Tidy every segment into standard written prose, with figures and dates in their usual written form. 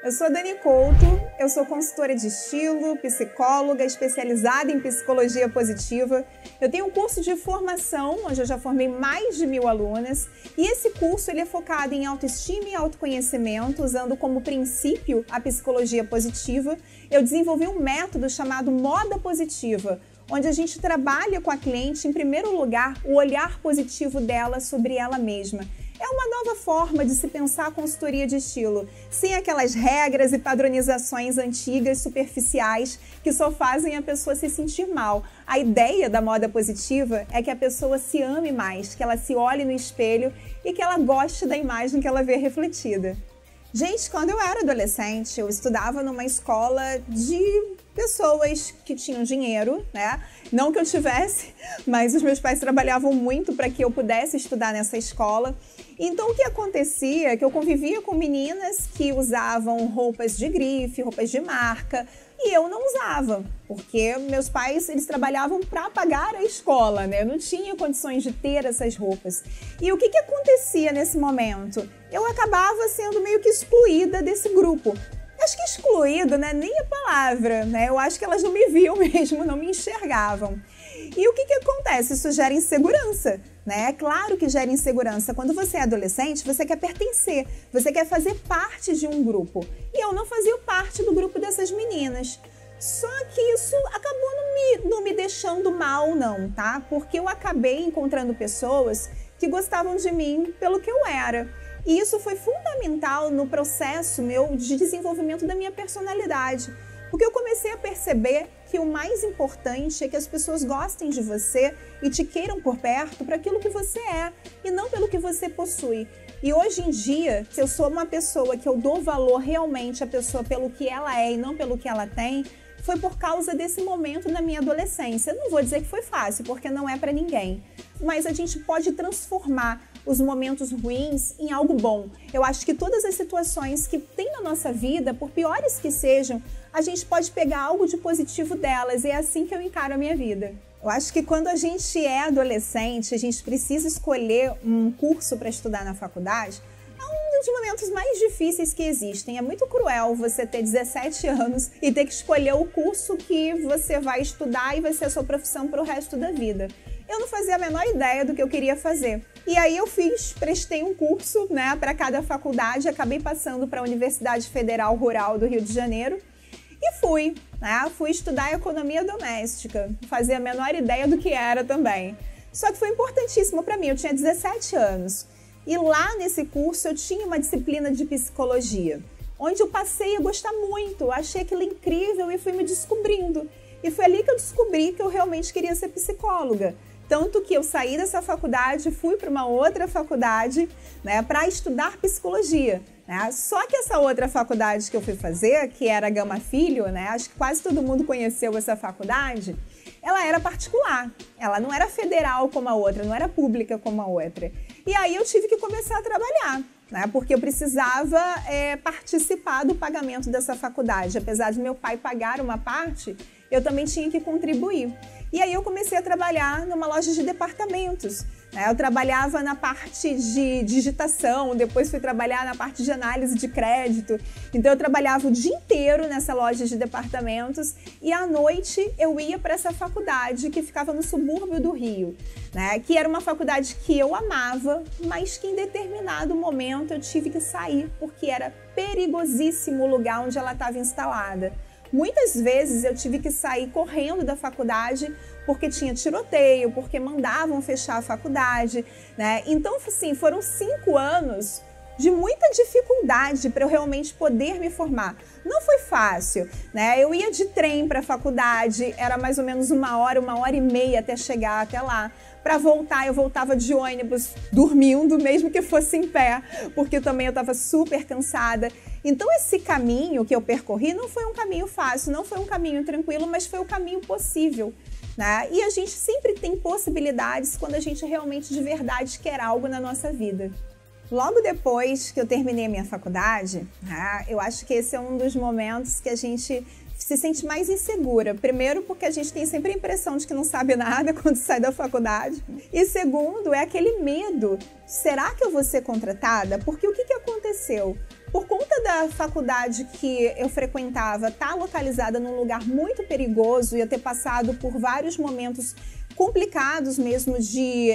Eu sou a Dani Couto, eu sou consultora de estilo, psicóloga, especializada em psicologia positiva. Eu tenho um curso de formação, onde eu já formei mais de 1000 alunas, e esse curso ele é focado em autoestima e autoconhecimento, usando como princípio a psicologia positiva. Eu desenvolvi um método chamado Moda Positiva, onde a gente trabalha com a cliente, em primeiro lugar, o olhar positivo dela sobre ela mesma. É uma nova forma de se pensar a consultoria de estilo, sem aquelas regras e padronizações antigas, superficiais, que só fazem a pessoa se sentir mal. A ideia da moda positiva é que a pessoa se ame mais, que ela se olhe no espelho e que ela goste da imagem que ela vê refletida. Gente, quando eu era adolescente, eu estudava numa escola de pessoas que tinham dinheiro, né? Não que eu tivesse, mas os meus pais trabalhavam muito para que eu pudesse estudar nessa escola. Então, o que acontecia é que eu convivia com meninas que usavam roupas de grife, roupas de marca, e eu não usava, porque meus pais eles trabalhavam para pagar a escola, né? Eu não tinha condições de ter essas roupas. E o que acontecia nesse momento? Eu acabava sendo meio que excluída desse grupo. Acho que excluído, né? Nem a palavra, né? Eu acho que elas não me viam mesmo, não me enxergavam. E o que acontece? Isso gera insegurança, né? É claro que gera insegurança. Quando você é adolescente, você quer pertencer, você quer fazer parte de um grupo. E eu não fazia parte do grupo dessas meninas. Só que isso acabou não me deixando mal, não, tá? Porque eu acabei encontrando pessoas que gostavam de mim pelo que eu era. E isso foi fundamental no processo meu de desenvolvimento da minha personalidade. Porque eu comecei a perceber que o mais importante é que as pessoas gostem de você e te queiram por perto para aquilo que você é e não pelo que você possui. E hoje em dia, se eu sou uma pessoa que eu dou valor realmente à pessoa pelo que ela é e não pelo que ela tem, foi por causa desse momento na minha adolescência. Eu não vou dizer que foi fácil, porque não é para ninguém. Mas a gente pode transformar os momentos ruins em algo bom. Eu acho que todas as situações que tem na nossa vida, por piores que sejam, a gente pode pegar algo de positivo delas, e é assim que eu encaro a minha vida. Eu acho que quando a gente é adolescente, a gente precisa escolher um curso para estudar na faculdade, é um dos momentos mais difíceis que existem. É muito cruel você ter 17 anos e ter que escolher o curso que você vai estudar e vai ser a sua profissão para o resto da vida. Eu não fazia a menor ideia do que eu queria fazer. E aí eu prestei um curso, né, para cada faculdade, acabei passando para a Universidade Federal Rural do Rio de Janeiro e fui estudar economia doméstica. Não fazia a menor ideia do que era também. Só que foi importantíssimo para mim, eu tinha 17 anos. E lá nesse curso eu tinha uma disciplina de psicologia, onde eu passei a gostar muito, achei aquilo incrível e fui me descobrindo. E foi ali que eu descobri que eu realmente queria ser psicóloga. Tanto que eu saí dessa faculdade, fui para uma outra faculdade, né, para estudar psicologia. Né? Só que essa outra faculdade que eu fui fazer, que era Gama Filho, né, acho que quase todo mundo conheceu essa faculdade, ela era particular. Ela não era federal como a outra, não era pública como a outra. E aí eu tive que começar a trabalhar, né, porque eu precisava participar do pagamento dessa faculdade. Apesar de meu pai pagar uma parte, eu também tinha que contribuir. E aí eu comecei a trabalhar numa loja de departamentos. Eu trabalhava na parte de digitação, depois fui trabalhar na parte de análise de crédito. Então eu trabalhava o dia inteiro nessa loja de departamentos e à noite eu ia para essa faculdade que ficava no subúrbio do Rio, né? Que era uma faculdade que eu amava, mas que em determinado momento eu tive que sair porque era perigosíssimo o lugar onde ela estava instalada. Muitas vezes eu tive que sair correndo da faculdade porque tinha tiroteio, porque mandavam fechar a faculdade, né? Então, assim, foram 5 anos de muita dificuldade para eu realmente poder me formar. Não foi fácil, né? Eu ia de trem para a faculdade, era mais ou menos 1h e meia até chegar até lá. Para voltar, eu voltava de ônibus dormindo, mesmo que fosse em pé, porque também eu estava super cansada. Então esse caminho que eu percorri não foi um caminho fácil, não foi um caminho tranquilo, mas foi o caminho possível, né? E a gente sempre tem possibilidades quando a gente realmente de verdade quer algo na nossa vida. Logo depois que eu terminei a minha faculdade, eu acho que esse é um dos momentos que a gente se sente mais insegura. Primeiro, porque a gente tem sempre a impressão de que não sabe nada quando sai da faculdade. E segundo, é aquele medo. Será que eu vou ser contratada? Porque o que aconteceu? Por conta da faculdade que eu frequentava estar localizada num lugar muito perigoso e eu ter passado por vários momentos complicados mesmo de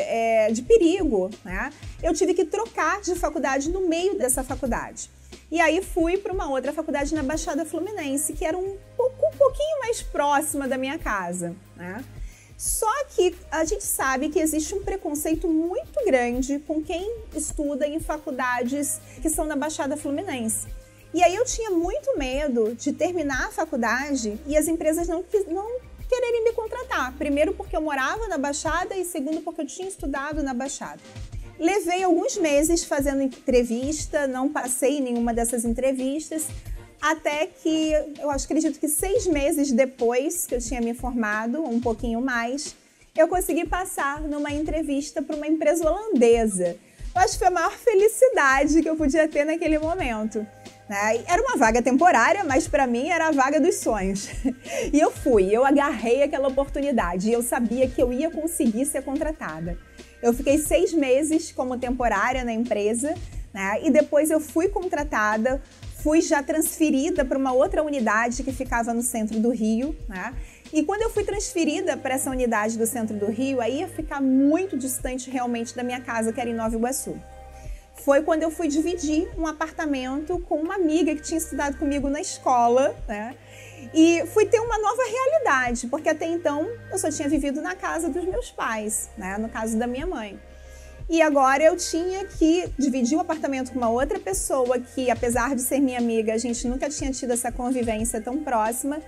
perigo, né? Eu tive que trocar de faculdade no meio dessa faculdade. E aí fui para uma outra faculdade na Baixada Fluminense, que era um pouquinho mais próxima da minha casa, né? Só que a gente sabe que existe um preconceito muito grande com quem estuda em faculdades que são na Baixada Fluminense. E aí eu tinha muito medo de terminar a faculdade e as empresas não quererem me contratar. Primeiro porque eu morava na Baixada e segundo porque eu tinha estudado na Baixada. Levei alguns meses fazendo entrevista, não passei em nenhuma dessas entrevistas, até que, eu acredito que 6 meses depois que eu tinha me formado, um pouquinho mais, eu consegui passar numa entrevista para uma empresa holandesa. Eu acho que foi a maior felicidade que eu podia ter naquele momento, né? Era uma vaga temporária, mas para mim era a vaga dos sonhos. E eu agarrei aquela oportunidade e eu sabia que eu ia conseguir ser contratada. Eu fiquei 6 meses como temporária na empresa, né? E depois eu fui contratada, fui já transferida para uma outra unidade que ficava no centro do Rio, né? E quando eu fui transferida para essa unidade do centro do Rio, aí ia ficar muito distante realmente da minha casa, que era em Nova Iguaçu. Foi quando eu fui dividir um apartamento com uma amiga que tinha estudado comigo na escola, né? E fui ter uma nova realidade, porque até então eu só tinha vivido na casa dos meus pais, né? No caso da minha mãe. E agora eu tinha que dividir o apartamento com uma outra pessoa que, apesar de ser minha amiga, a gente nunca tinha tido essa convivência tão próxima.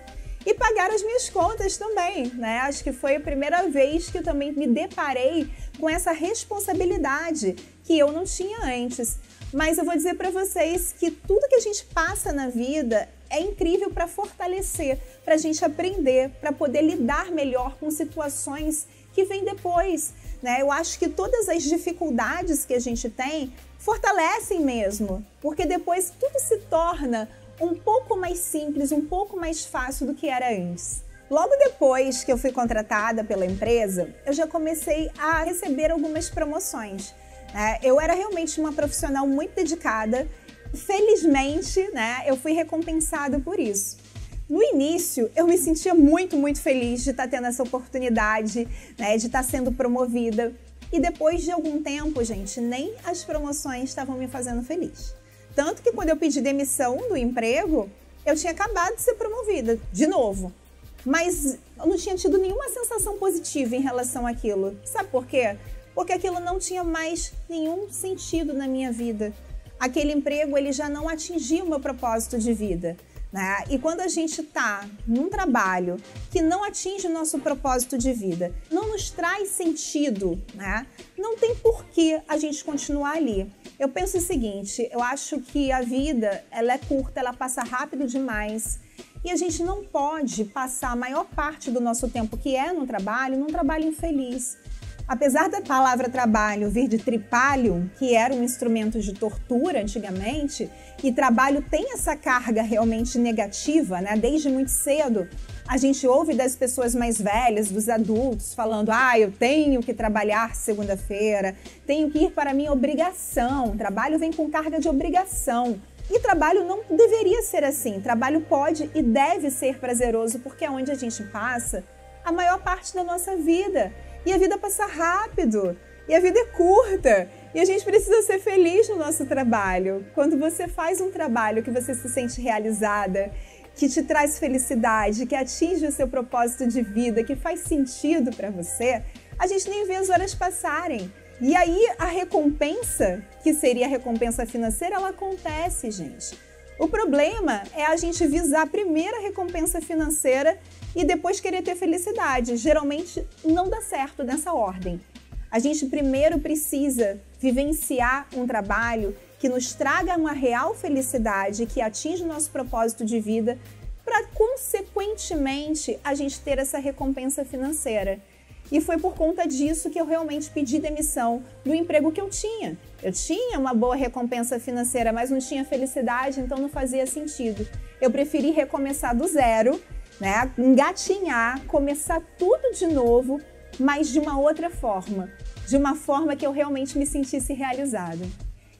E pagar as minhas contas também, né? Acho que foi a primeira vez que eu também me deparei com essa responsabilidade que eu não tinha antes. Mas eu vou dizer para vocês que tudo que a gente passa na vida é incrível para fortalecer, para a gente aprender, para poder lidar melhor com situações que vêm depois, né? Eu acho que todas as dificuldades que a gente tem fortalecem mesmo, porque depois tudo se torna um pouco mais simples, um pouco mais fácil do que era antes. Logo depois que eu fui contratada pela empresa, eu já comecei a receber algumas promoções. Eu era realmente uma profissional muito dedicada. Felizmente, né, eu fui recompensada por isso. No início, eu me sentia muito feliz de estar tendo essa oportunidade, né, de estar sendo promovida. E depois de algum tempo, gente, nem as promoções estavam me fazendo feliz. Tanto que quando eu pedi demissão do emprego, eu tinha acabado de ser promovida, de novo. Mas eu não tinha tido nenhuma sensação positiva em relação àquilo. Sabe por quê? Porque aquilo não tinha mais nenhum sentido na minha vida. Aquele emprego, ele já não atingia o meu propósito de vida, né? E quando a gente está num trabalho que não atinge o nosso propósito de vida, não nos traz sentido, né? Não tem por que a gente continuar ali. Eu penso o seguinte, eu acho que a vida, ela é curta, ela passa rápido demais e a gente não pode passar a maior parte do nosso tempo, que é no trabalho, num trabalho infeliz. Apesar da palavra trabalho vir de tripalium, que era um instrumento de tortura antigamente, e trabalho tem essa carga realmente negativa, né? Desde muito cedo, a gente ouve das pessoas mais velhas, dos adultos, falando: ah, eu tenho que trabalhar segunda-feira, tenho que ir para a minha obrigação, trabalho vem com carga de obrigação. E trabalho não deveria ser assim, trabalho pode e deve ser prazeroso, porque é onde a gente passa a maior parte da nossa vida. E a vida passa rápido, e a vida é curta, e a gente precisa ser feliz no nosso trabalho. Quando você faz um trabalho que você se sente realizada, que te traz felicidade, que atinge o seu propósito de vida, que faz sentido para você, a gente nem vê as horas passarem. E aí a recompensa, que seria a recompensa financeira, ela acontece, gente. O problema é a gente visar a primeira recompensa financeira e depois querer ter felicidade. Geralmente não dá certo nessa ordem. A gente primeiro precisa vivenciar um trabalho que nos traga uma real felicidade, que atinja o nosso propósito de vida, para consequentemente a gente ter essa recompensa financeira. E foi por conta disso que eu realmente pedi demissão do emprego que eu tinha. Eu tinha uma boa recompensa financeira, mas não tinha felicidade, então não fazia sentido. eu preferi recomeçar do zero, né? Engatinhar, começar tudo de novo, mas de uma outra forma. De uma forma que eu realmente me sentisse realizada.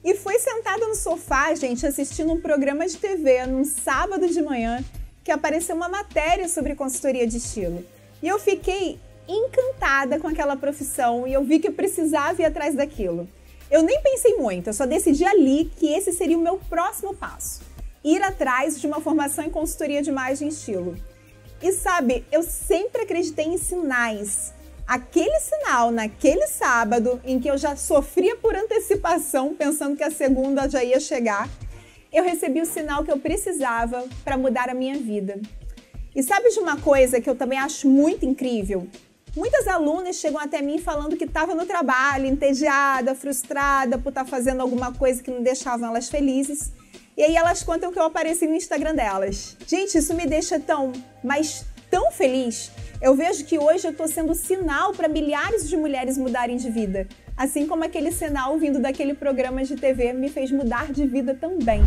E fui sentada no sofá, gente, assistindo um programa de TV num sábado de manhã, que apareceu uma matéria sobre consultoria de estilo. E eu fiquei encantada com aquela profissão e eu vi que eu precisava ir atrás daquilo. Eu nem pensei muito, eu só decidi ali que esse seria o meu próximo passo. Ir atrás de uma formação em consultoria de imagem e estilo. E sabe, eu sempre acreditei em sinais. Aquele sinal naquele sábado em que eu já sofria por antecipação, pensando que a segunda já ia chegar, eu recebi o sinal que eu precisava para mudar a minha vida. E sabe de uma coisa que eu também acho muito incrível? Muitas alunas chegam até mim falando que estavam no trabalho, entediada, frustrada por estar fazendo alguma coisa que não deixava elas felizes. E aí elas contam que eu apareci no Instagram delas. Gente, isso me deixa tão, mas tão feliz. Eu vejo que hoje eu estou sendo sinal para milhares de mulheres mudarem de vida. Assim como aquele sinal vindo daquele programa de TV me fez mudar de vida também.